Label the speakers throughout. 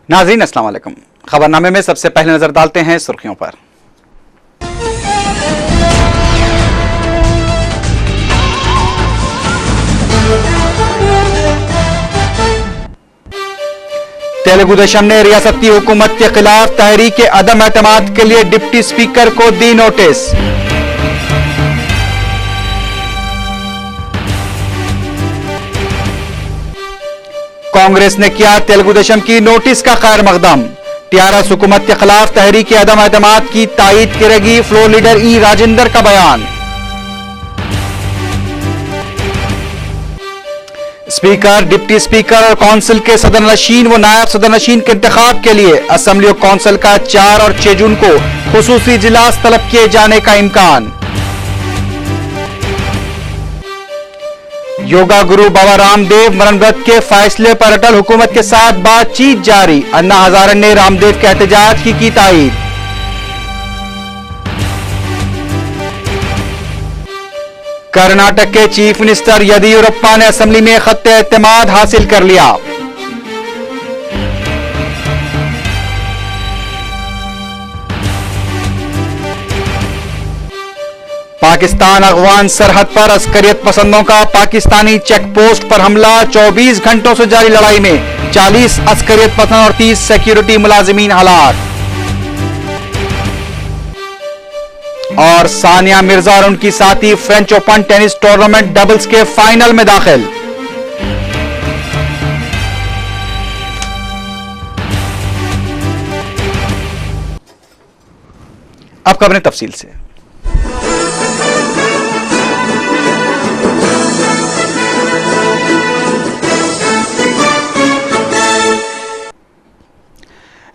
Speaker 1: नाज़रीन अस्सलाम वालेकुम। खबरनामे में सबसे पहले नजर डालते हैं सुर्खियों पर। तेलुगु देशम ने रियासती हुकूमत के खिलाफ तहरीक अदम एतमाद के लिए डिप्टी स्पीकर को दी नोटिस। कांग्रेस ने किया तेलुगु देशम की नोटिस का खैर मकदम। टीआरएस हुकूमत के खिलाफ तहरीक अदम एतमाद की तायीद करेगी, फ्लोर लीडर ई राजेंद्र का बयान। स्पीकर, डिप्टी स्पीकर और काउंसिल के सदरनशीन व नायब सदरनशीन के इंतखाब के लिए असेंबली और काउंसिल का 4 और 6 जून को खुसूसी इजलास तलब किए जाने का इम्कान। योगा गुरु बाबा रामदेव मरण व्रत के फैसले पर अटल हुकूमत के साथ बातचीत जारी। अन्ना हजारे ने रामदेव के एहतजाज की तायीद। कर्नाटक के चीफ मिनिस्टर येदियुरप्पा ने असेंबली में खत्ते एतमाद हासिल कर लिया। पाकिस्तान अफगान सरहद पर अस्करियत पसंदों का पाकिस्तानी चेक पोस्ट पर हमला। 24 घंटों से जारी लड़ाई में 40 अस्करियत पसंद और 30 सिक्योरिटी मुलाजिमीन हलाक। और सानिया मिर्जा और उनकी साथी French open tennis tournament doubles के फाइनल में दाखिल। अब खबरें तफसील से।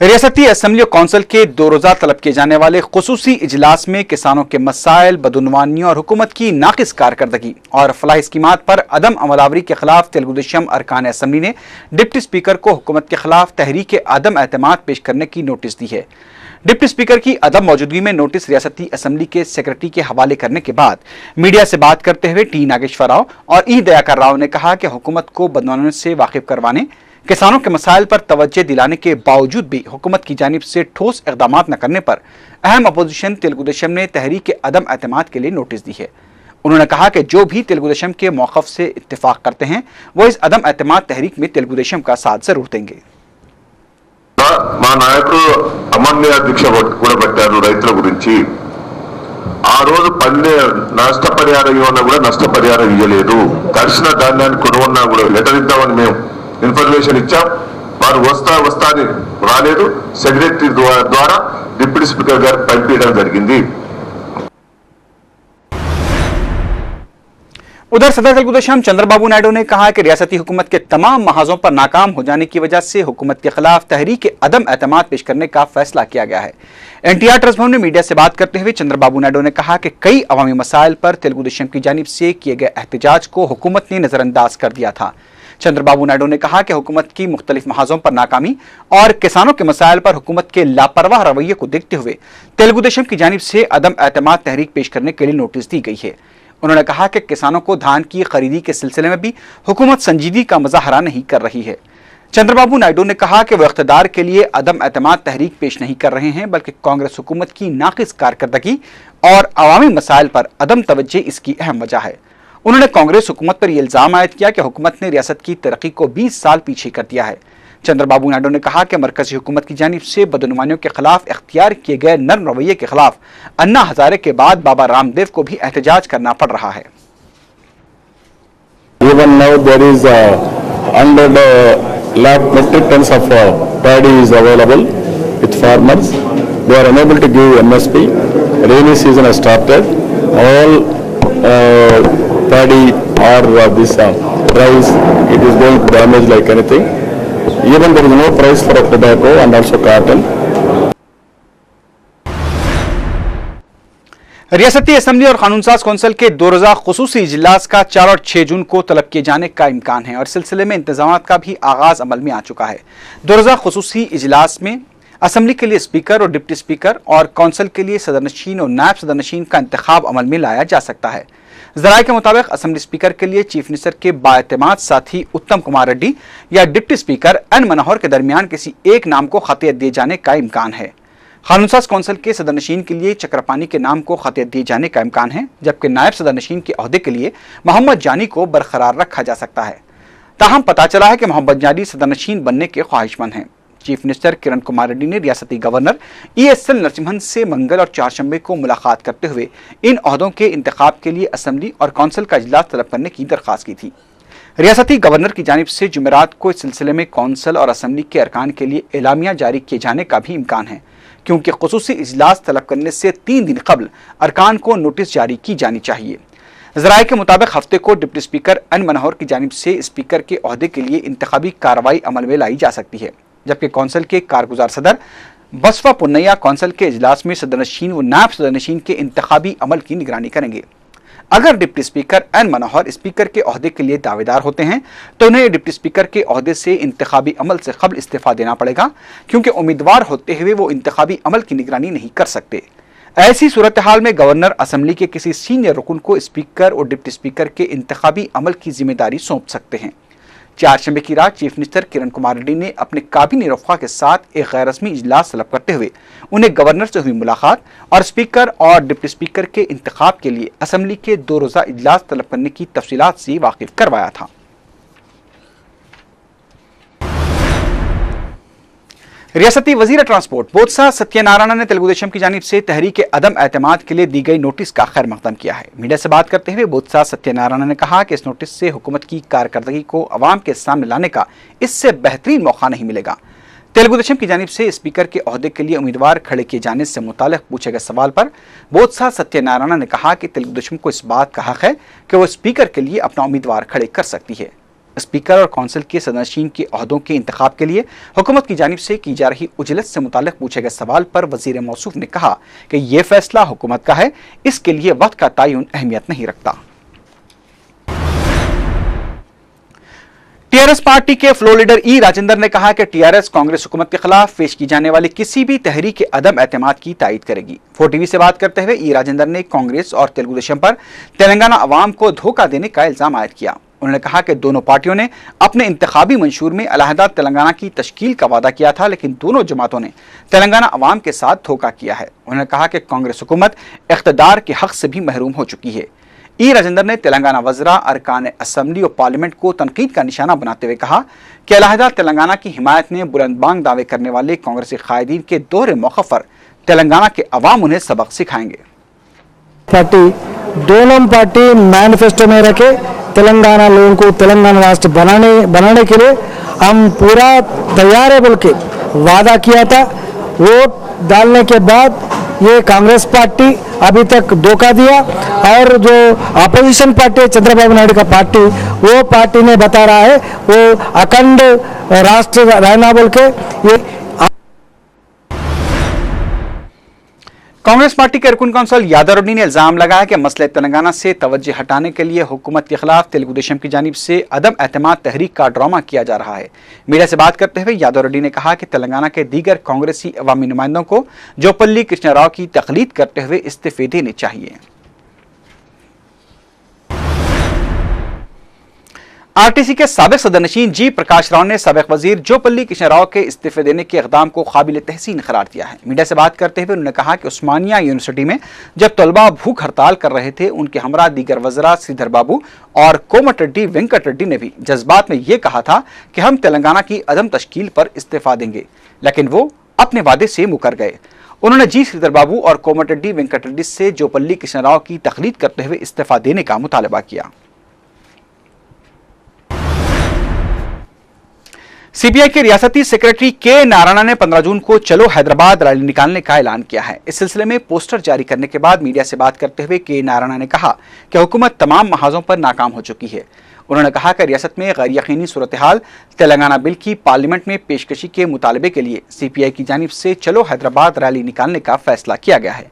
Speaker 1: रियासती असेंबली और काउंसिल के 2 रोजा तलब किए जाने वाले खुसूसी इजलास में किसानों के मसाइल, बदउनवानियों और हुकूमत की नाकिस कारकर्दगी और फलाही स्कीमात पर अदम अमलावरी के खिलाफ तेलुगु देशम अरकान असेंबली ने डिप्टी स्पीकर को हुकूमत के खिलाफ तहरीक अदम एतमाद पेश करने की नोटिस दी है। डिप्टी स्पीकर की अदम मौजूदगी में नोटिस रियासती असेंबली के सेक्रेटरी के हवाले करने के बाद मीडिया से बात करते हुए टी नागेश्वर राव और ई दयाकर राव ने कहा कि हुकूमत को बदनवानियों से वाकिफ करवाने, किसानों के मसाइल पर तवज्जो दिलाने के बावजूद भी हुकूमत की जानिब से ठोस इक़दाम न करने पर अहम अपोजिशन तेलुगु देशम ने तहरीक अदम एतमाद के लिए नोटिस दी है। उन्होंने कहा कि जो भी तेलुगु देशम के मौक़िफ़ से इत्तिफाक करते हैं वो इस अदम एतमाद तहरीक में तेलुगु देशम का साथ जरूर देंगे।
Speaker 2: మా నాయకులు అమన్య దీక్ష కూడా పెట్టారు రైతుల గురించి। ఆ రోజు నష్టపరిహారం ఇవ్వన్నా కూడా నష్టపరిహారం ఇవ్వలేదు। తడిసిన ధాన్యాన్ని కొనుగొన్నా కూడా లెటర్ ఇద్దామని మేము ఇన్ఫర్మేషన్ ఇచ్చాం। వారు వస్తా అని రాలేదు। సెక్రటరీ ద్వారా డిప్యూటీ స్పీకర్ గారు పంపించడం జరిగింది।
Speaker 1: उधर सदर तेलुगु देशम चंद्रबाबू नायडू ने कहा कि रियासती हुकूमत के तमाम महाजों पर नाकाम हो जाने की वजह से हुकूमत के खिलाफ तहरीक अदम एतमाद पेश करने का फैसला किया गया है। एनटीआर ट्रस्ट भवन में मीडिया से बात करते हुए चंद्रबाबू नायडू ने कहा कि कई अवामी मसाइल पर तेलुगु देशम की जानिब से किए गए एहतजाज को हुकूमत ने नजरअंदाज कर दिया था। चंद्रबाबू नायडू ने कहा कि हुकूमत की मुख्तलिफ महाजों पर नाकामी और किसानों के मसाइल पर हुकूमत के लापरवाह रवैये को देखते हुए तेलुगु देशम की जानिब से अदम एतमाद तहरीक पेश करने के लिए नोटिस दी गई है। उन्होंने कहा कि किसानों को धान की खरीदी के सिलसिले में भी हुकूमत संजीदगी का मुजाहरा नहीं कर रही है। चंद्रबाबू नायडू ने कहा कि वह इख्तिदार के लिए अदम एतमाद तहरीक पेश नहीं कर रहे हैं, बल्कि कांग्रेस हुकूमत की नाकिस कारकर्दगी और अवामी मसाइल पर अदम तवज्जो इसकी अहम वजह है। उन्होंने कांग्रेस हुकूमत पर यह इल्जाम आयद किया कि हुकूमत ने रियासत की तरक्की को 20 साल पीछे कर दिया है। चंद्रबाबू नायडू ने कहा कि मरकजी हुकूमत की जानिब से बदनुमानियों के खिलाफ इख्तियार किए गए नर्म रवैये के खिलाफ अन्ना हजारे के बाद बाबा रामदेव को भी एहतजाज करना पड़ रहा है।
Speaker 3: Even now there is 100 lakh metric tons of paddy is available with farmers. They are unable to give MSP. Rainy season has started. All paddy or this rice, it is going to damage like anything. Even there is no price for tobacco and also cotton.
Speaker 1: रियासती assembly और कानून साज council के 2 रोजा खुसूसी इजलास का 4 और 6 जून को तलब किए जाने का इम्कान है और सिलसिले में इंतजाम का भी आगाज अमल में आ चुका है। 2 रोजा खुसूसी इजलास में असेंबली के लिए स्पीकर और डिप्टी स्पीकर और कौंसिल के लिए सदरनशीन और नायब सदरनशीन का इंतखाब अमल में लाया जा सकता है। जराये के मुताबिक असेंबली स्पीकर के लिए चीफ मिनिस्टर के बाएतमाद साथी उत्तम कुमार रेड्डी या डिप्टी स्पीकर एन मनोहर के दरमियान किसी एक नाम को खतियत दिए जाने का इम्कान है। कानून साज कौंसिल के सदरनशीन के लिए चक्रपानी के नाम को खतियत दिए जाने का इम्कान है, जबकि नायब सदरनशीन के ओहदे के लिए मोहम्मद जानी को बरकरार रखा जा सकता है। ताहम पता चला है कि मोहम्मद जानी सदरनशीन बनने के ख्वाहिशमंद हैं। चीफ मिनिस्टर किरण कुमार रेड्डी ने रियासती गवर्नर ESL नरसिम्हन से मंगल और चारशंबे को मुलाकात करते हुए इन ओहदों के इंतखाब के लिए असेंबली और कौंसिल का इजलास तलब करने की दरख्वास्त की थी। रियासती गवर्नर की जानिब से जुमेरात को इस सिलसिले में कौंसिल और असेंबली के अरकान के लिए एलामिया जारी किए जाने का भी इम्कान है, क्योंकि खुसूसी इजलास तलब करने से 3 दिन कबल अरकान को नोटिस जारी की जानी चाहिए। जराये के मुताबिक हफ्ते को डिप्टी स्पीकर एन मनोहर की जानिब से स्पीकर के ओहदे के लिए इंतखाबी कार्रवाई अमल में लाई जा सकती है, जबकि कौंसिल के कारगुजार सदर बसवा पुन्नैया कौंसिल के इजलास में सदरनशीन व नायब सदरनशीन के इंतखाबी अमल की निगरानी करेंगे। अगर डिप्टी स्पीकर एन मनोहर स्पीकर के ओहदे के लिए दावेदार होते हैं तो उन्हें डिप्टी स्पीकर के ओहदे से इंतखाबी अमल से कबल इस्तीफा देना पड़ेगा, क्योंकि उम्मीदवार होते हुए वो इंतखाबी अमल की निगरानी नहीं कर सकते। ऐसी सूरत हाल में गवर्नर असेंबली के किसी सीनियर रुकन को स्पीकर और डिप्टी स्पीकर के इंतखाबी अमल की जिम्मेदारी सौंप सकते हैं। चारशंबे की रात चीफ मिनिस्टर किरण कुमार रेड्डी ने अपने काबीना रफ़ा के साथ एक गैर रस्मी इजलास तलब करते हुए उन्हें गवर्नर से हुई मुलाकात और स्पीकर और डिप्टी स्पीकर के इंतखाब के लिए असेंबली के 2 रोज़ा इजलास तलब करने की तफसीलात से वाकिफ करवाया था। रियासती वजीर ट्रांसपोर्ट बोत्सा सत्यनारायण ने तेलुगु देशम की जानिब से तहरीक अदम एतमाद के लिए दी गई नोटिस का खैर मकदम किया है। मीडिया से बात करते हुए बोत्सा सत्यनारायण ने कहा कि इस नोटिस से हुकूमत की कारकर्दगी को अवाम के सामने लाने का इससे बेहतरीन मौका नहीं मिलेगा। तेलुगु देशम की जानिब से स्पीकर के ओहदे के लिए उम्मीदवार खड़े किए जाने से मुताल्लिक पूछे गए सवाल पर बोत्सा सत्यनारायण ने कहा कि तेलुगु देशम को इस बात का हक है कि वो स्पीकर के लिए अपना उम्मीदवार खड़े कर सकती है। स्पीकर और कौंसिल के सदस्यीन के ओहदों के इंतखाब के लिए हुकूमत की जानिब से की जा रही उजलत से मुताल्लिक पूछे गए सवाल पर वजीर मौसूफ ने कहा कि यह फैसला हुकूमत का है, इसके लिए वक्त का तयन अहमियत नहीं रखता। टीआरएस पार्टी के फ्लोर लीडर ई राजेंद्र ने कहा कि टीआरएस कांग्रेस हुकूमत के खिलाफ पेश की जाने वाली किसी भी तहरीक अदम एतमाद की तायद करेगी। 4TV से बात करते हुए ई राजेंद्र ने कांग्रेस और तेलुगु देशम पर तेलंगाना अवाम को धोखा देने का इल्जाम आयद किया। उन्होंने कहा कि दोनों पार्टियों ने अपने इंतखाबी मंशूर में अलहदा तेलंगाना की तश्कील का वादा किया था, लेकिन दोनों जमातों ने तेलंगाना अवाम के साथ धोखा किया है। उन्होंने कहा कि कांग्रेस हुकूमत इख्तिदार के हक से भी महरूम हो चुकी है। ई राजेंद्र ने तेलंगाना वज़रा, अरकान असम्बली और पार्लियामेंट को तनकीद का निशाना बनाते हुए कहा कि अलहदा तेलंगाना की हिमायत में बुलंदबांग दावे करने वाले कांग्रेसी कायदीन के दोहरे मौक़िफ़ पर तेलंगाना के अवाम उन्हें सबक सिखाएंगे।
Speaker 4: पार्टी दोनों पार्टी मैनिफेस्टो में रखे तेलंगाना लोगों को तेलंगाना राष्ट्र बनाने के लिए हम पूरा तैयार है बोल के वादा किया था। वोट डालने के बाद ये कांग्रेस पार्टी अभी तक धोखा दिया, और जो अपोजिशन पार्टी चंद्रबाबू नायडू का पार्टी, वो पार्टी ने बता रहा है वो अखंड राष्ट्र रहना बोल के। ये
Speaker 1: कांग्रेस पार्टी के रुकन कौंसल यादव रेड्डी ने इल्जाम लगाया कि मसले तेलंगाना से तवज्जो हटाने के लिए हुकूमत के खिलाफ तेलुगु देशम की जानिब से अदम एतमाद तहरीक का ड्रामा किया जा रहा है। मीडिया से बात करते हुए यादव रेड्डी ने कहा कि तेलंगाना के दीगर कांग्रेसी अवामी नुमाइंदों को जोपल्ली कृष्णा राव की तकलीद करते हुए इस्तीफे देने चाहिए। आरटीसी के साबिक सदरनशीन जी प्रकाश राव ने साबिक वजीर जोपल्ली कृष्णा राव के इस्तीफे देने के इकदाम को काबिल तहसीन करार दिया है। मीडिया से बात करते हुए उन्होंने कहा कि उस्मानिया यूनिवर्सिटी में जब तलबा भूख हड़ताल कर रहे थे, उनके हमरा दीगर वज़रा श्रीधर बाबू और कोमटिरेड्डी वेंकट रेड्डी ने भी जज्बात में यह कहा था कि हम तेलंगाना की अदम तश्कील पर इस्तीफा देंगे, लेकिन वो अपने वादे से मुकर गए। उन्होंने जी श्रीधर बाबू और कोमटिरेड्डी वेंकट रेड्डी से जोपल्ली कृष्णा राव की तकलीद करते हुए इस्तीफा देने का मुतालबा किया। सीपीआई के रियासती सेक्रेटरी के नारायण ने 15 जून को चलो हैदराबाद रैली निकालने का ऐलान किया है। इस सिलसिले में पोस्टर जारी करने के बाद मीडिया से बात करते हुए के नारायण ने कहा कि हुकूमत तमाम महाजों पर नाकाम हो चुकी है। उन्होंने कहा कि रियासत में गैर यकीनी सूरत हाल तेलंगाना बिल की पार्लियामेंट में पेशकशी के मुतालबे के लिए सीपीआई की जानिब से चलो हैदराबाद रैली निकालने का फैसला किया गया है।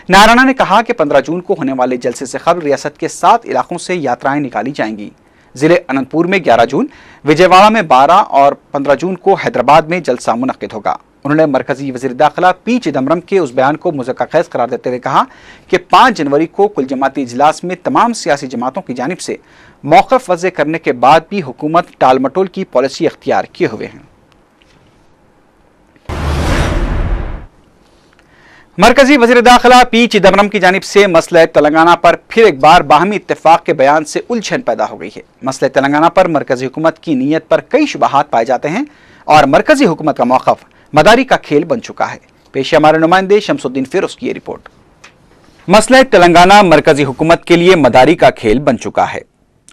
Speaker 1: नारायण ने कहा कि 15 जून को होने वाले जलसे से कबल रियासत के 7 इलाकों से यात्राएं निकाली जाएंगी। जिले अनंतपुर में 11 जून, विजयवाड़ा में 12 और 15 जून को हैदराबाद में जलसा मुनक्किद होगा। उन्होंने मरकजी वज़ीर दाखिला पी चिदम्बरम के उस बयान को मुज़क्क़र करार देते हुए कहा कि 5 जनवरी को कुल जमाती इजलास में तमाम सियासी जमातों की जानिब से मौक़िफ़ वज़े करने के बाद भी हुकूमत टाल मटोल की पॉलिसी अख्तियार किए हुए हैं। मरकजी वज़ीर दाखिला पी चिदम्बरम की जानिब से मसले तेलंगाना पर फिर एक बार बाहमी इत्तेफाक के बयान से उलझन पैदा हो गई है। मसले तेलंगाना पर मरकजी हुकूमत की नीयत पर कई शुबहात पाए जाते हैं और मरकजी हुकूमत का मौक़िफ़ मदारी का खेल बन चुका है। पेश हमारे नुमाइंदे शमसुद्दीन फिरोज की ये रिपोर्ट। मसले तेलंगाना मरकजी हुकूमत के लिए मदारी का खेल बन चुका है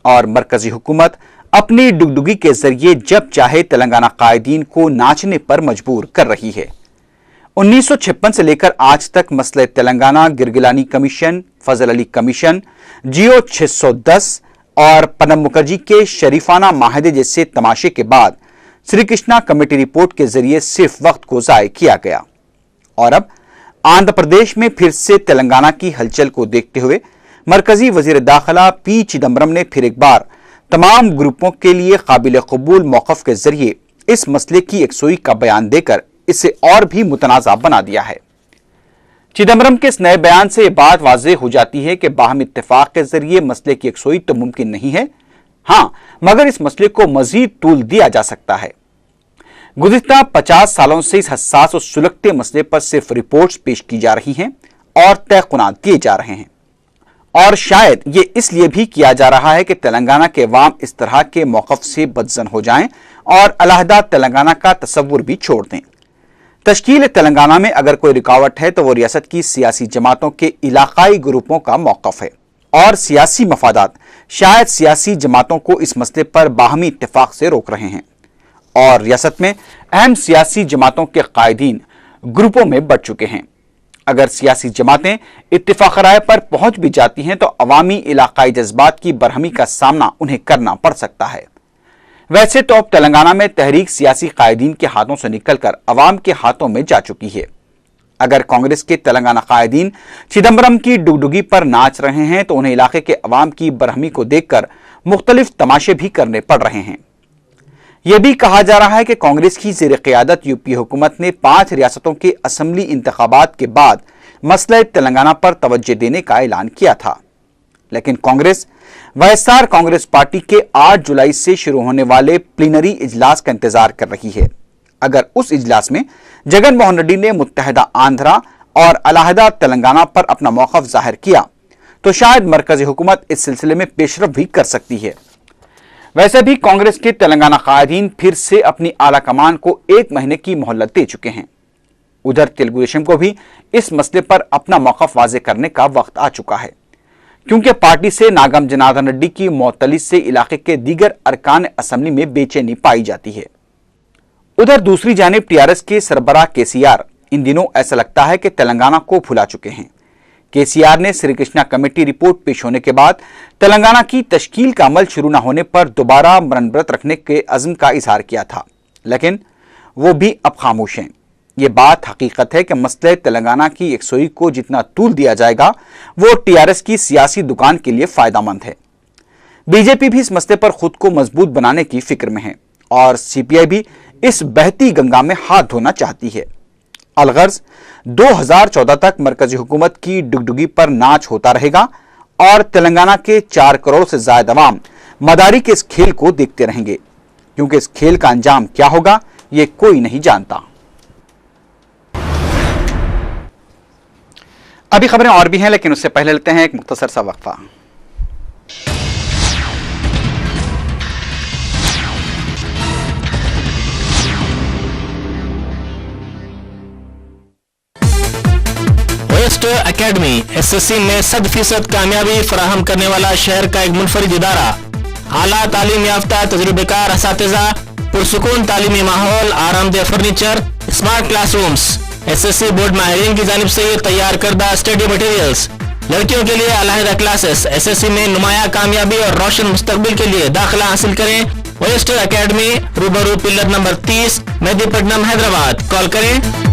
Speaker 1: और मरकजी हुकूमत अपनी डुगडुगी के जरिए जब चाहे तेलंगाना कायदीन को नाचने पर मजबूर कर रही है। 1956 से लेकर आज तक मसले तेलंगाना, गिरगिलानी कमीशन, फजल अली कमीशन, जियो 610 और प्रणब मुखर्जी के शरीफाना माहदे जैसे तमाशे के बाद श्री कृष्णा कमेटी रिपोर्ट के जरिए सिर्फ वक्त को जाय किया गया और अब आंध्र प्रदेश में फिर से तेलंगाना की हलचल को देखते हुए मरकजी वजीर दाखिला पी चिदम्बरम ने फिर एक बार तमाम ग्रुपों के लिए काबिल कबूल मौक़िफ़ के जरिए इस मसले की एकसुई का बयान देकर इसे और भी मुतनाज़ा बना दिया है। चिदम्बरम के इस नए बयान से यह बात वाज़ेह हो जाती है कि बाहमी इत्तेफाक के जरिए मसले की एकसुई तो मुमकिन नहीं है, हाँ, मगर इस मसले को मजीद तूल दिया जा सकता है। गुज़िश्ता 50 सालों से इस हसास और सुलगते मसले पर सिर्फ रिपोर्ट्स पेश की जा रही हैं और तयक़ुनात दिए जा रहे हैं और शायद ये इसलिए भी किया जा रहा है कि तेलंगाना के अवाम इस तरह के मौक़िफ़ से बदज़न हो जाएं और अलहदा तेलंगाना का तसव्वुर भी छोड़ दें। तश्कील तेलंगाना में अगर कोई रुकावट है तो वो रियासत की सियासी जमातों के इलाकाई ग्रुपों का मौक़िफ़ है और सियासी मफादात शायद सियासी जमातों को इस मसले पर बाहमी इत्तेफाक से रोक रहे हैं और रियासत में अहम सियासी जमातों के कायदीन ग्रुपों में बढ़ चुके हैं। अगर सियासी जमातें इत्तेफाक राय पर पहुंच भी जाती हैं तो अवामी इलाकाई जज्बात की बरहमी का सामना उन्हें करना पड़ सकता है। वैसे तो अब तेलंगाना में तहरीक सियासी कायदीन के हाथों से निकलकर अवाम के हाथों में जा चुकी है। अगर कांग्रेस के तेलंगाना कायदीन चिदम्बरम की डुगडुगी पर नाच रहे हैं तो उन्हें इलाके के अवाम की बरहमी को देखकर मुख्तलिफ तमाशे भी करने पड़ रहे हैं। यह भी कहा जा रहा है कि कांग्रेस की ज़ेर क़यादत यूपी हुकूमत ने 5 रियासतों के असम्बली इंतखाबात के बाद मसले तेलंगाना पर तवज्जो देने का ऐलान किया था, लेकिन कांग्रेस वाईएसआर कांग्रेस पार्टी के 8 जुलाई से शुरू होने वाले प्लीनरी इजलास का इंतजार कर रही है। अगर उस इजलास में जगन मोहन रेड्डी ने मुत्तहदा आंध्रा और अलहदा तेलंगाना पर अपना मौक़िफ़ जाहिर किया तो शायद मरकजी हुकूमत इस सिलसिले में पेशरफ भी कर सकती है। वैसे भी कांग्रेस के तेलंगाना कायदीन फिर से अपनी आला कमान को 1 महीने की मोहलत दे चुके हैं। उधर तेलुगु देशम को भी इस मसले पर अपना मौक़िफ़ वाज़े करने का वक्त आ चुका है, क्योंकि पार्टी से नागम जनार्दन रेड्डी की मौतली से इलाके के दीगर अरकान असम्बली में बेचैनी पाई जाती है। उधर दूसरी जानिब टीआरएस के सरबराह केसीआर इन दिनों ऐसा लगता है कि तेलंगाना को भुला चुके हैं। केसीआर ने श्री कृष्णा कमेटी रिपोर्ट पेश होने के बाद तेलंगाना की तश्कील का अमल शुरू न होने पर दोबारा मरण व्रत रखने के अज़्म का इजहार किया था, लेकिन वो भी अब खामोश हैं। ये बात हकीकत है कि मसले तेलंगाना की एकसुई को जितना तूल दिया जाएगा वो टीआरएस की सियासी दुकान के लिए फायदेमंद है। बीजेपी भी इस मसले पर खुद को मजबूत बनाने की फिक्र में है और सीपीआई भी इस बहती गंगा में हाथ धोना चाहती है। अलगर्ज 2014 तक मरकजी हुकूमत की डुगडुगी पर नाच होता रहेगा और तेलंगाना के 4 करोड़ से ज्यादा अवाम मदारी के इस खेल को देखते रहेंगे, क्योंकि इस खेल का अंजाम क्या होगा ये कोई नहीं जानता। अभी खबरें और भी हैं, लेकिन उससे पहले लेते हैं एक मुख्तसर सा वक्फा।
Speaker 5: वेस्ट एकेडमी एसएससी में 100% कामयाबी फराहम करने वाला शहर का एक मुनफरिद इदारा। आला तालीम याफ्ता तजुर्बेकार असातिज़ा, पुरसुकून तालीमी माहौल, आरामदेह furniture, smart classrooms. SSC board माहिरीन की जानिब से तैयार करदा स्टडी मटेरियल्स। लड़कियों के लिए अलहदा क्लासेस। एसएससी में नुमाया कामयाबी और रोशन मुस्तकबिल के लिए दाखिला हासिल करें। वेस्ट एकेडमी, रूबरू pillar number 30, Mehdipatnam, Hyderabad. Call करें।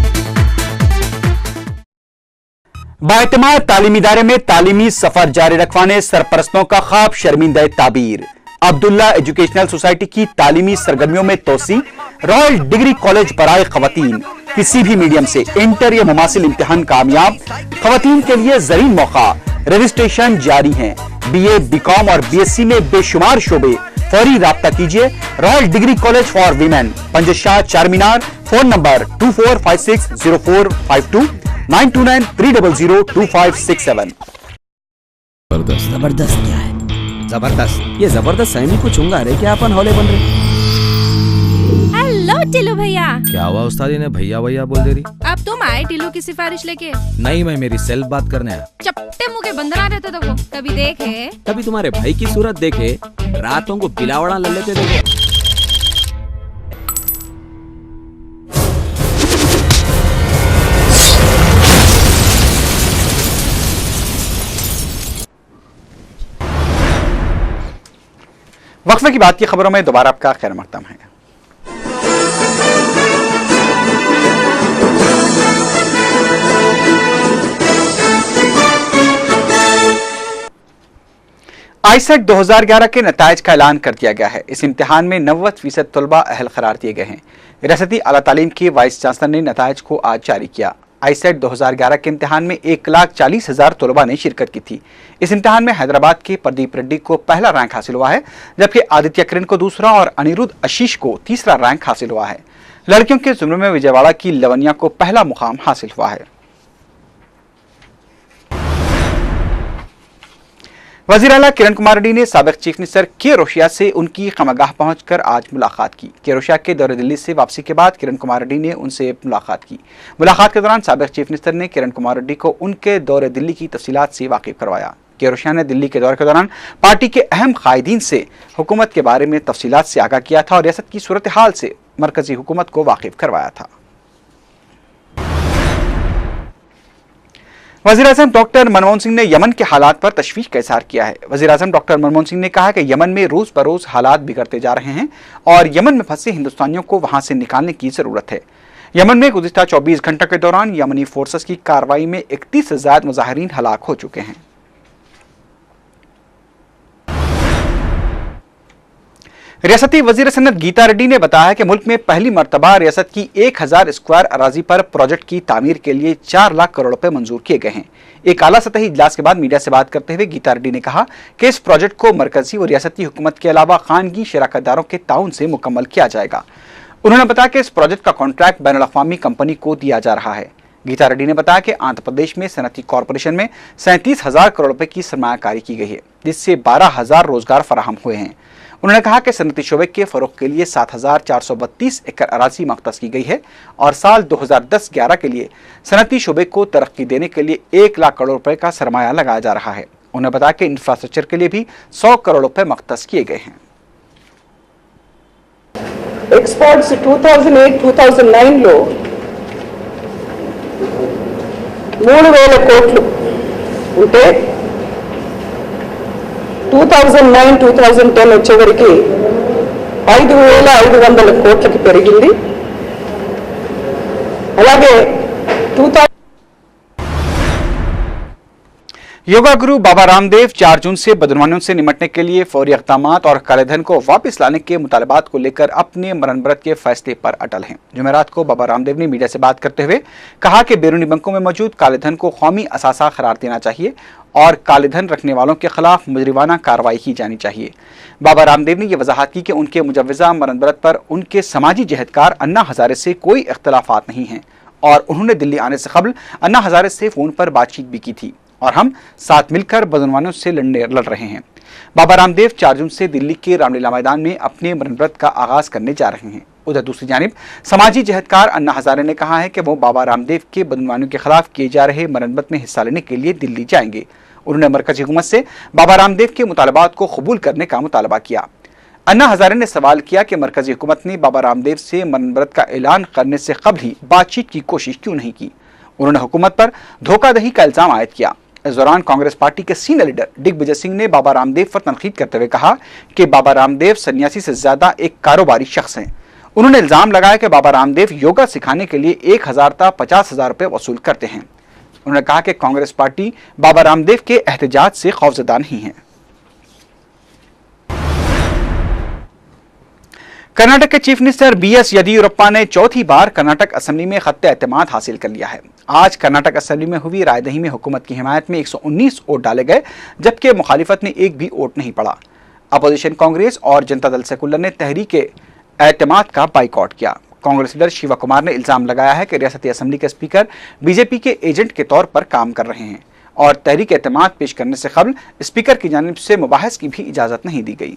Speaker 1: बाएतमाद तालीमी इदारे में तालीमी सफर जारी रखवाने सरपरस्तों का ख्वाब शर्मिंदा ताबीर। अब्दुल्ला एजुकेशनल सोसाइटी की तालीमी सरगर्मियों में तोसी। रॉयल डिग्री कॉलेज बराए खवातीन, किसी भी मीडियम से इंटर या मुमासिल इम्तिहान कामयाब। खवातीन के लिए जरीन मौका, रजिस्ट्रेशन जारी है। बीए, बीकॉम और बीएससी में बेशुमार शोबे। फौरी राब्ता कीजिए। Royal degree college for women, Panjeshah, Charminar. Phone number 24560452 9293002567।
Speaker 6: जबरदस्त क्या है? जबरदस्त, ये जबरदस्त सैमी को चुंगा रहे क्या अपन हौले बन रहे।
Speaker 7: हेलो टिल्लू भैया।
Speaker 6: क्या हुआ उस्तादी ने भैया भैया बोल दे रही?
Speaker 7: अब तुम आए टिल्लू की सिफारिश लेके?
Speaker 6: नहीं, मैं मेरी सेल्फ बात करने आया।
Speaker 7: चपटे मुंह के बंदर आ रहते थे वो, कभी देखे?
Speaker 6: कभी तुम्हारे भाई की सूरत देखे, रातों को पिलावड़ा ले लेते देखे।
Speaker 1: वक्फे की बात की खबरों में दोबारा आपका खैर मकदम है। आईसेट 2011 के नताइज का ऐलान कर दिया गया है। इस इम्तिहान में 90% तलबा अहल करार दिए गए हैं। रियासती आला तालीम के वाइस चांसलर ने नताइज को आज जारी किया। आईसेट 2011 के इम्तिहान में 1,40,000 तलबा ने शिरकत की थी। इस इम्तिहान में हैदराबाद के प्रदीप रेड्डी को पहला रैंक हासिल हुआ है, जबकि आदित्य किरण को दूसरा और अनिरुद्ध आशीष को तीसरा रैंक हासिल हुआ है। लड़कियों के जुम्रे में विजयवाड़ा की लवनिया को पहला मुकाम हासिल हुआ है। वज़ीर आला किरण कुमार रेड्डी ने साबिक चीफ मिनिस्टर के रोशिया से उनकी खमगाह पहुंचकर आज मुलाकात की। के रोशिया के दौरे दिल्ली से वापसी के बाद किरण कुमार रेड्डी ने उनसे मुलाकात की। मुलाकात के दौरान साबिक चीफ मिनिस्टर ने किरण कुमार रेड्डी को उनके दौरे दिल्ली की तफसीलात से वाकिफ करवाया। के रोशिया ने दिल्ली के दौरे के दौरान पार्टी के अहम कायदीन से हुकूमत के बारे में तफसीलात से आगाह किया था और रियासत की सूरत हाल से मरकजी हुकूमत को वाकिफ करवाया था। वज़ीर-ए-आज़म डॉक्टर मनमोहन सिंह ने यमन के हालात पर तशवीश का इज़हार किया है। वज़ीर-ए-आज़म डॉक्टर मनमोहन सिंह ने कहा कि यमन में रोज़ बरोज़ हालात बिगड़ते जा रहे हैं और यमन में फंसे हिंदुस्तानियों को वहां से निकालने की ज़रूरत है। यमन में गुज़िश्ता 24 घंटों के दौरान यमनी फोर्सेस की कार्रवाई में 31 से ज़ायद मुजाहिरीन हलाक हो चुके हैं। रियासती वजीर सनत गीता रेड्डी ने बताया कि मुल्क में पहली मरतबा रियासत की 1000 स्क्वायर अराजी पर प्रोजेक्ट की तामीर के लिए 4 लाख करोड़ रुपए मंजूर किए गए हैं। एक आला सतही इजलास के बाद मीडिया से बात करते हुए गीता रेड्डी ने कहा कि इस प्रोजेक्ट को मरकजी और रियासती हुकूमत के अलावा खानगी शराकतदारों के ताउन से मुकम्मल किया जाएगा। उन्होंने बताया कि इस प्रोजेक्ट का कॉन्ट्रैक्ट बैनुल अक़वामी कंपनी को दिया जा रहा है। गीता रेड्डी ने बताया कि आंध्र प्रदेश में सनती कॉरपोरेशन में 37,000 करोड़ रुपए की सरमायाकारी की गई है, जिससे 12,000 रोजगार फराहम हुए हैं। उन्होंने कहा कि सनती शोबे के फरोग के लिए 7,432 एकड़ अराजी मख्तस की गई है और साल 2010-11 के लिए सनती शोबे को तरक्की देने के लिए 1 लाख करोड़ रुपए का सरमाया लगाया जा रहा है। उन्होंने बताया कि इंफ्रास्ट्रक्चर के लिए भी 100 करोड़ रुपए मख्तस किए गए हैं।
Speaker 8: एक्सपोर्ट्स 2008-2009 లో 3,000 కోట్లు ఉంటే 2009-2010 వచ్చేవరకు 5,500 కోట్లకి పెరిగింది. అలాగే
Speaker 1: योगा गुरु बाबा रामदेव 4 जून से बदनवानियों से निपटने के लिए फौरी इक़दामात और कालेधन को वापस लाने के मुतालबात को लेकर अपने मरण व्रत के फैसले पर अटल हैं। जुमेरात को बाबा रामदेव ने मीडिया से बात करते हुए कहा कि बैरूनी बैंकों में मौजूद कालेधन को कौमी असासा करार देना चाहिए और कालेधन रखने वालों के खिलाफ मुजरिमाना कार्रवाई की जानी चाहिए। बाबा रामदेव ने यह वजाहत की कि उनके मुजव्वज़ा मरण व्रत पर उनके समाजी जहदकार अन्ना हज़ारे से कोई इख्तलाफात नहीं हैं और उन्होंने दिल्ली आने से कबल अन्ना हज़ारे से फ़ोन पर बातचीत भी की थी और हम साथ मिलकर बदनवानियों से लड़ रहे हैं। बाबा रामदेव 4 जून से दिल्ली के रामलीला मैदान में अपने मरण व्रत का आगाज करने जा रहे हैं। उधर दूसरी जानिब समाजी जहदकार अन्ना हज़ारे ने कहा है कि वो बाबा रामदेव के बदनवानियों के खिलाफ किए जा रहे मरण व्रत में हिस्सा लेने के लिए दिल्ली जाएंगे। उन्होंने मरकजी हुकूमत से बाबा रामदेव के मुतालबात को कबूल करने का मुतालबा किया। अन्ना हज़ारे ने सवाल किया कि मरकजी हुकूमत ने बाबा रामदेव से मरण व्रत का ऐलान करने से कबल ही बातचीत की कोशिश क्यों नहीं की। उन्होंने हुकूमत पर धोखाधड़ी का इल्जाम आयद किया। इस दौरान कांग्रेस पार्टी के सीनियर लीडर दिग्विजय सिंह ने बाबा रामदेव पर तनकीद करते हुए कहा कि बाबा रामदेव सन्यासी से ज्यादा एक कारोबारी शख्स हैं। उन्होंने इल्जाम लगाया कि बाबा रामदेव योगा सिखाने के लिए 1,000 था 50,000 रुपये वसूल करते हैं। उन्होंने कहा कि कांग्रेस पार्टी बाबा रामदेव के एहतजाज से खौफजदा नहीं है। कर्नाटक के चीफ मिनिस्टर बीएस येदियुरप्पा ने चौथी बार कर्नाटक असेंबली में खत्ते एतमाद हासिल कर लिया है। आज कर्नाटक असेंबली में हुई रायदही में हुकूमत की हिमायत में 119 वोट डाले गए, जबकि मुखालिफत ने एक भी वोट नहीं पड़ा। अपोजिशन कांग्रेस और जनता दल सेकुलर ने तहरीक एतमाद का बाइकआउट किया। कांग्रेस लीडर शिवा कुमार ने इल्जाम लगाया है कि रियासती असेंबली के स्पीकर बीजेपी के एजेंट के तौर पर काम कर रहे हैं और तहरीक एतमाद पेश करने से कबल स्पीकर की जानिब से मुबाहिस की भी इजाजत नहीं दी गई।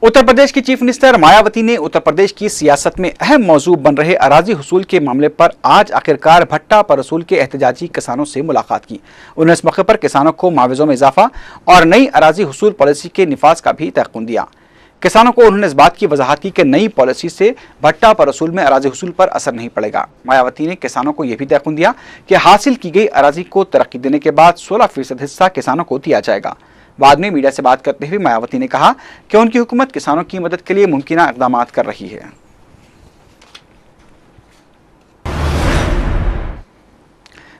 Speaker 1: उत्तर प्रदेश की चीफ मिनिस्टर मायावती ने उत्तर प्रदेश की सियासत में अहम मौजू बन रहे अराजी हुसूल के मामले पर आज आखिरकार भट्टा परसूल के एहतजाजी किसानों से मुलाकात की। उन्होंने इस मौके पर किसानों को मुआवजों में इजाफा और नई अराजी हुसूल पॉलिसी के निफाज का भी तयक़ुन दिया। किसानों को उन्होंने इस बात की वजाहत की कि नई पॉलिसी से भट्टा परसूल में अराजी हुसूल पर असर नहीं पड़ेगा। मायावती ने किसानों को यह भी तयक़ुन दिया कि हासिल की गई अराजी को तरक्की देने के बाद 16% हिस्सा किसानों को दिया जाएगा। बाद में मीडिया से बात करते हुए मायावती ने कहा कि उनकी हुकूमत किसानों की मदद के लिए मुमकिना इक़दाम कर रही है।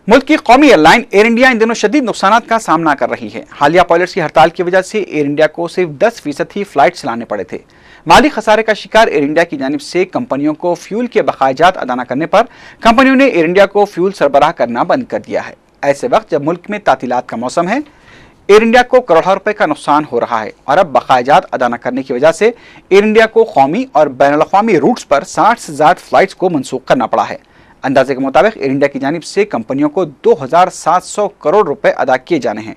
Speaker 1: मुल्क की कौमी एयरलाइन एयर इंडिया इन दिनों शदीद नुकसान का सामना कर रही है। हालिया पायलट्स की हड़ताल की वजह से एयर इंडिया को सिर्फ 10% ही फ्लाइट चलाने पड़े थे। माली खसारे का शिकार एयर इंडिया की जानिब से कंपनियों को फ्यूल के बकायाजात अदा न करने पर कंपनियों ने एयर इंडिया को फ्यूल सरबराह करना बंद कर दिया है। ऐसे वक्त जब मुल्क में तातीलात का मौसम है, एयर इंडिया को करोड़ों रुपए का नुकसान हो रहा है और अब बकायाजात अदा न करने की वजह से एयर इंडिया को कौमी और बैनुल-अक़वामी रूट्स पर 60 से ज़्यादा फ्लाइट्स को मनसूख करना पड़ा है। अंदाजे के मुताबिक एयर इंडिया की जानिब से कंपनियों को 2700 करोड़ रुपए अदा किए जाने हैं।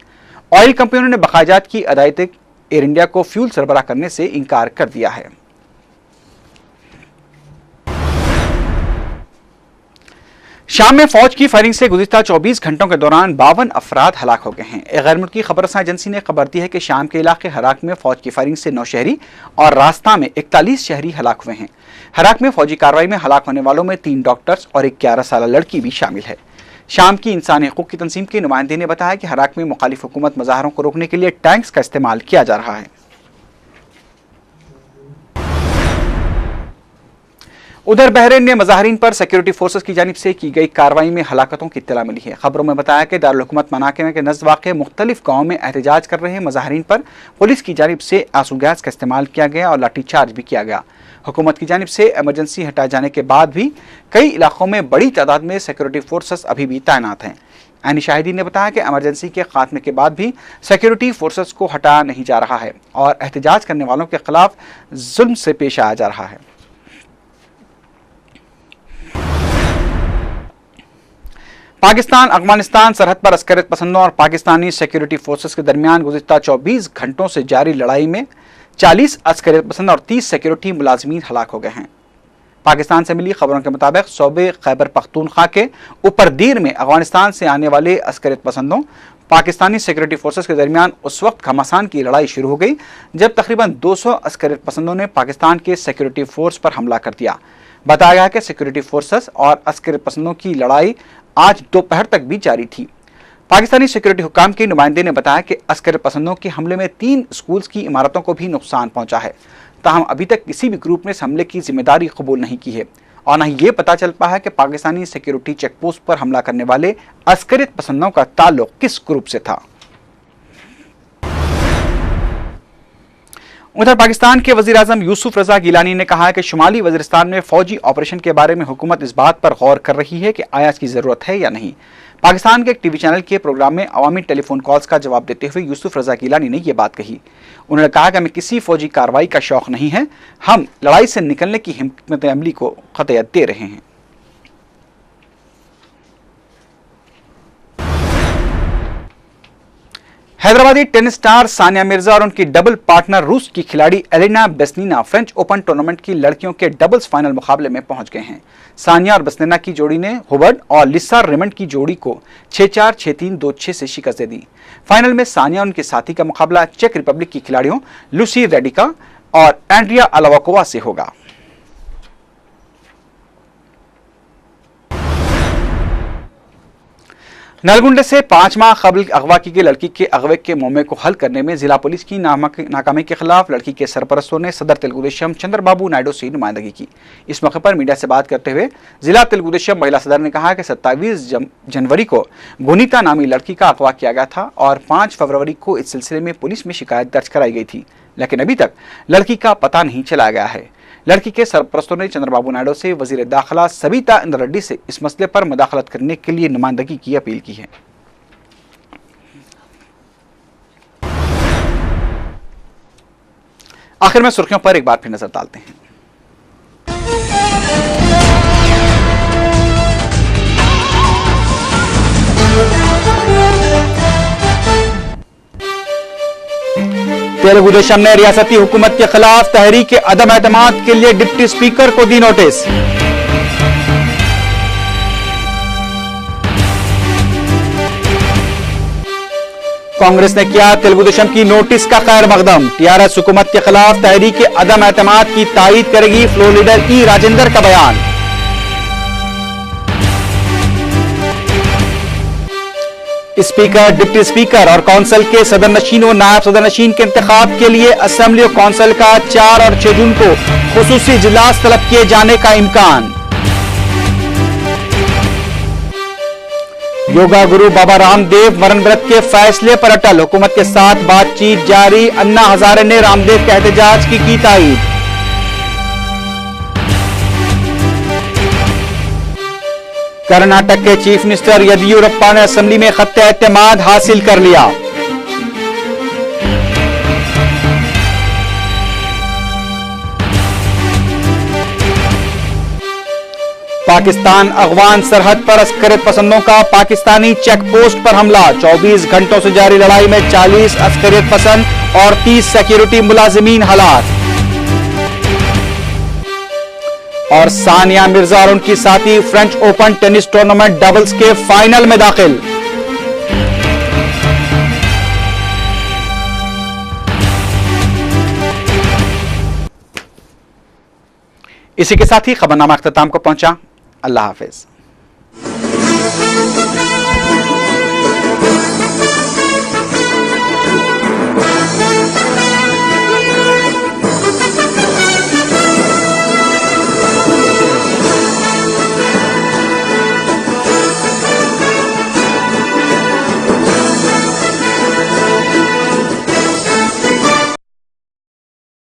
Speaker 1: ऑयल कंपनियों ने बकायाजात की अदायगी तक एयर इंडिया को फ्यूल सरबराह करने से इनकार कर दिया है। शाम में फौज की फायरिंग से गुज़िश्ता 24 घंटों के दौरान 52 अफराद हलाक हो गए हैं। एक गैर मुल्की खबरसां एजेंसी ने खबर दी है कि शाम के इलाके हराक में फौज की फायरिंग से 9 शहरी और रास्ता में 41 शहरी हलाक हुए हैं। हराक में फौजी कार्रवाई में हलाक होने वालों में 3 डॉक्टर्स और एक 11 साल लड़की भी शामिल है। शाम की इंसानी हकूक़ की तंजीम के नुमाइंदे ने बताया कि हराक में मुखालिफ हुकूमत मुजाहरों को रोकने के लिए टैंक्स का इस्तेमाल किया जा रहा है। उधर बहरीन ने मुजाहिरीन पर सिक्योरिटी फोर्सेस की जानिब से की गई कार्रवाई में हलाकतों की इत्तला मिली है। खबरों में बताया कि दारुल हुकूमत मनाके के नज़द वाक़े मुख्तलिफ गाँव में एहतजाज कर रहे मुजाहिरीन पर पुलिस की जानिब से आंसू गैस का इस्तेमाल किया गया और लाठीचार्ज भी किया गया। हुकूमत की जानिब से एमरजेंसी हटाए जाने के बाद भी कई इलाकों में बड़ी तादाद में सिक्योरिटी फोर्सेस अभी भी तैनात हैं। ऐनी शाहिदीन ने बताया कि एमरजेंसी के खात्मे के बाद भी सिक्योरिटी फोर्सेस को हटाया नहीं जा रहा है और एहतजाज करने वालों के खिलाफ जुल्म से पेश आया जा रहा है। पाकिस्तान अफगानिस्तान सरहद पर अस्करियत पसंदों और पाकिस्तानी सिक्योरिटी फोर्सेस के दरमियान गुज़िश्ता 24 घंटों से जारी लड़ाई में 40 अस्करियत पसंद और 30 सिक्योरिटी मुलाजिमीन हलाक हो गए हैं। पाकिस्तान से मिली खबरों के मुताबिक सूबे खैबर पख्तूनख्वा के ऊपरदीर में अफगानिस्तान से आने वाले अस्करियत पसंदों पाकिस्तानी सिक्योरिटी फोर्सेस के दरमियान उस वक्त घमासान की लड़ाई शुरू हो गई जब तकरीबन 200 अस्करियत पसंदों ने पाकिस्तान के सिक्योरिटी फोर्स पर हमला कर दिया। बताया गया कि सिक्योरिटी फोर्सेस और अस्करियत पसंदों की लड़ाई आज दोपहर तक भी जारी थी। पाकिस्तानी सिक्योरिटी हुकाम के नुमाइंदे ने बताया कि अस्करियत पसंदों के हमले में 3 स्कूल्स की इमारतों को भी नुकसान पहुंचा है। ताहम अभी तक किसी भी ग्रुप ने इस हमले की जिम्मेदारी कबूल नहीं की है और न ही ये पता चल पाया है कि पाकिस्तानी सिक्योरिटी चेकपोस्ट पर हमला करने वाले अस्करियत पसंदों का ताल्लुक किस ग्रुप से था। उधर पाकिस्तान के वज़ीर आज़म यूसुफ रज़ा गिलानी ने कहा है कि शुमाली वज़ीरिस्तान में फौजी ऑपरेशन के बारे में हुकूमत इस बात पर गौर कर रही है कि आया इसकी ज़रूरत है या नहीं। पाकिस्तान के एक टीवी चैनल के प्रोग्राम में अवामी टेलीफोन कॉल्स का जवाब देते हुए यूसुफ रज़ा गिलानी ने यह बात कही। उन्होंने कहा कि हमें किसी फौजी कार्रवाई का शौक नहीं है, हम लड़ाई से निकलने की हिम्मत अमली को क़तईयत दे रहे हैं। हैदराबादी टेनिस स्टार सानिया मिर्जा और उनकी डबल पार्टनर रूस की खिलाड़ी एलिना बेसनिना फ्रेंच ओपन टूर्नामेंट की लड़कियों के डबल्स फाइनल मुकाबले में पहुंच गए हैं। सानिया और बेसनिना की जोड़ी ने हुबर्ट और लिसा रेमंड की जोड़ी को 6-4, 6-3, 2-6 से शिकस्त दे दी। फाइनल में सानिया और उनके साथी का मुकाबला चेक रिपब्लिक की खिलाड़ियों लूसी रेडिका और एंड्रिया अलावाकोवा से होगा। नलगुंडे से 5 माह कबल अगवा की गई लड़की के अगवे के मामले को हल करने में जिला पुलिस की नाकामी के खिलाफ लड़की के सरपरस्तों ने सदर तेलुगुदेशम चंद्रबाबू नायडू से नुमाइंदगी की। इस मौके पर मीडिया से बात करते हुए जिला तेलुगुदेशम महिला सदर ने कहा कि 27 जनवरी को गुनीता नामी लड़की का अगवा किया गया था और 5 फरवरी को इस सिलसिले में पुलिस में शिकायत दर्ज कराई गई थी, लेकिन अभी तक लड़की का पता नहीं चला गया है। लड़की के सरपरस्तों ने चंद्रबाबू नायडू से वजीर दाखिला सविता इंद्र रेड्डी से इस मसले पर मुदाखलत करने के लिए नुमाइंदगी की अपील की है। आखिर में सुर्खियों पर एक बार फिर नजर डालते हैं। तेलुगुदेशम ने रियासती हुकूमत के खिलाफ तहरीक अदम एतमाद के लिए डिप्टी स्पीकर को दी नोटिस। कांग्रेस ने किया तेलुगुदेशम की नोटिस का खैर मकदम। टीआरएस हुकूमत के खिलाफ तहरीक अदम एतमाद की तायीद करेगी, फ्लोर लीडर ई राजेंद्र का बयान। स्पीकर, डिप्टी स्पीकर और काउंसिल के सदर नशीन व नायब सदर नशीन के इंतखाब के लिए असेंबली और काउंसिल का 4 और 6 जून को खुसूसी इजलास तलब किए जाने का इम्कान। योगा गुरु बाबा रामदेव मरण व्रत के फैसले पर अटल, हुकूमत के साथ बातचीत जारी। अन्ना हजारे ने रामदेव के एहतजाज की तायीद। कर्नाटक के चीफ मिनिस्टर येदियुरप्पा ने असेंबली में खत्ते एतमाद हासिल कर लिया। पाकिस्तान अफगान सरहद पर अस्करियत पसंदों का पाकिस्तानी चेक पोस्ट पर हमला। 24 घंटों से जारी लड़ाई में 40 अस्करियत पसंद और 30 सिक्योरिटी मुलाजिमीन हलाक। और सानिया मिर्जा और उनकी साथी French open tennis tournament doubles के फाइनल में दाखिल। इसी के साथ ही खबरनामा अख्ताम को पहुंचा। अल्लाह हाफिज।